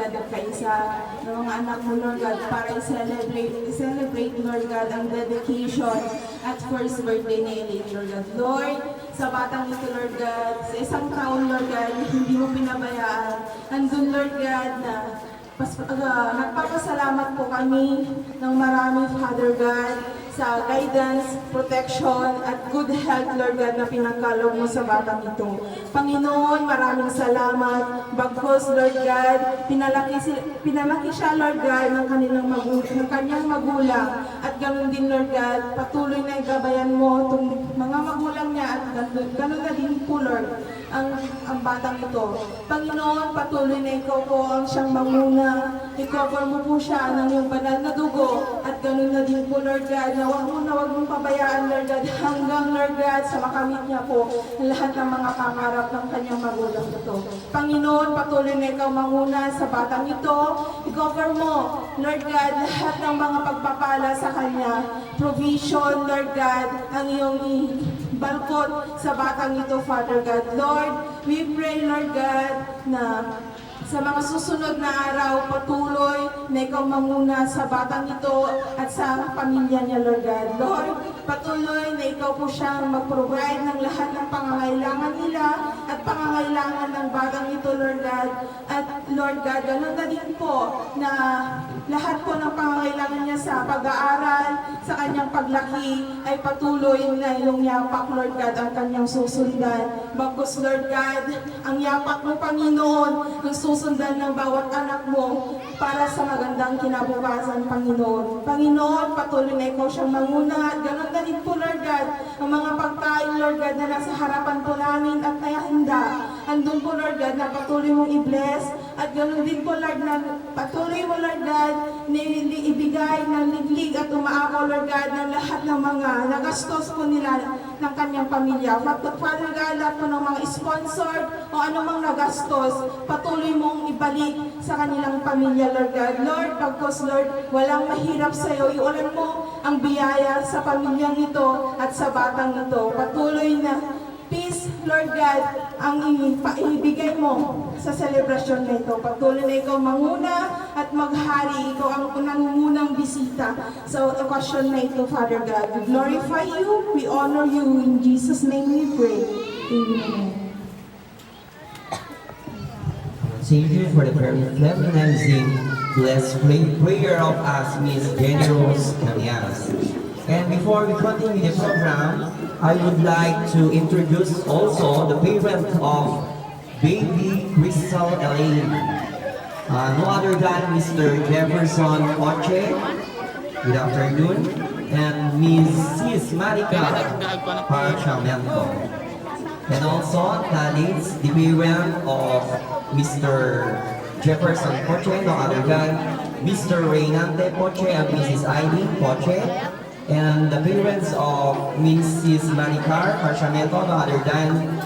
God, at kaisa ng mga anak mo, Lord God, para i-celebrate, Lord God, ang dedication at first birthday ni Elaine, Lord God. Lord, sa batang ito, Lord God, sa isang taon, Lord God, hindi mo pinabayaan. Andun, Lord God, na nagpapasalamat po kami ng marami, Father God, sa guidance, protection, at good health, Lord God, na pinagkaloob mo sa batang ito. Panginoon, maraming salamat. Bagkos, Lord God, pinalaki siya, Lord God, ng kanyang magulang. At ganoon din, Lord God, patuloy na igabayan mo itong mga magulang niya at ganoon na din po, Lord, ang batang ito. Panginoon, patuloy na ikaw po ang siyang manguna. I-cover mo po siya ng iyong banal na dugo. At ganoon na din po, Lord God, na huwag mong pabayaan, Lord God, hanggang, Lord God, sa makamit niya po lahat ng mga pangarap ng kanyang magulang ito. Panginoon, patuloy na ikaw manguna sa batang ito. I-cover mo, Lord God, lahat ng mga pagpapala sa kanya. Provision, Lord God, ang iyong balkot sa batang ito, Father God. Lord, we pray, Lord God, na sa mga susunod na araw, patuloy na ikaw manguna sa batang ito at sa pamilya niya, Lord God. Lord, patuloy na ikaw po siyang mag-provide ng lahat ng pangangailangan nila at pangangailangan ng batang ito, Lord God. At Lord God, ganoon na din po na lahat po ng pangangailangan niya sa pag-aaral, sa kanyang paglaki, ay patuloy na iyong yapak, Lord God, ang kanyang susundan. Bagkus, Lord God, ang yapak mo, Panginoon, ang susundan ng bawat anak mo para sa magandang kinabukasan, Panginoon. Panginoon, patuloy na ikaw siyang manguna. At ganoon na din po, Lord God, ang mga pagkain, Lord God, na nasa harapan po namin at nayahanda. Andun po, Lord God, na patuloy mong i-bless. At ganoon din po, Lord, na patuloy mo, Lord God, na ibigay ng liglig at umaakaw, Lord God, ng lahat ng mga nagastos po nila ng kanyang pamilya. Father God, lahat po ng mga sponsor o anumang nagastos, patuloy mong ibalik sa kanilang pamilya, Lord God. Lord, pagkos, Lord, walang mahirap sa iyo. Iulan mo ang biyaya sa pamilyang ito at sa batang ito. Patuloy na peace, Lord God, ang ibigay mo sa selebrasyon na ito. Patuloy na ikaw manguna at maghari. Ikaw ang nangungunang bisita sa okasyon na ito, Father God. We glorify you, we honor you. In Jesus' name we pray. Amen. Thank you for the very femininizing blessed prayer of us, Miss Jenny Rose Canias. And before we continue the program, I would like to introduce also the parent of baby Crystal Elaine. No other than Mr. Jefferson Poche. Good afternoon. And Mrs. Marica Parchamento. And also, Tanitz, the parent of Mr. Jefferson Poche, no other than Mr. Reynante Poche and Mrs. Eileen Poche. And the parents of Mrs. Maricar Parchamento, no other than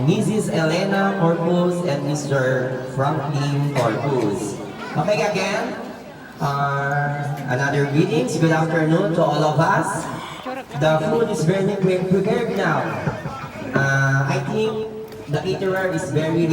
Mrs. Elena Corpus and Mr. Franklin Corpus. Okay, again, another greetings. Good afternoon to all of us. The food is very prepared now. I think the caterer is very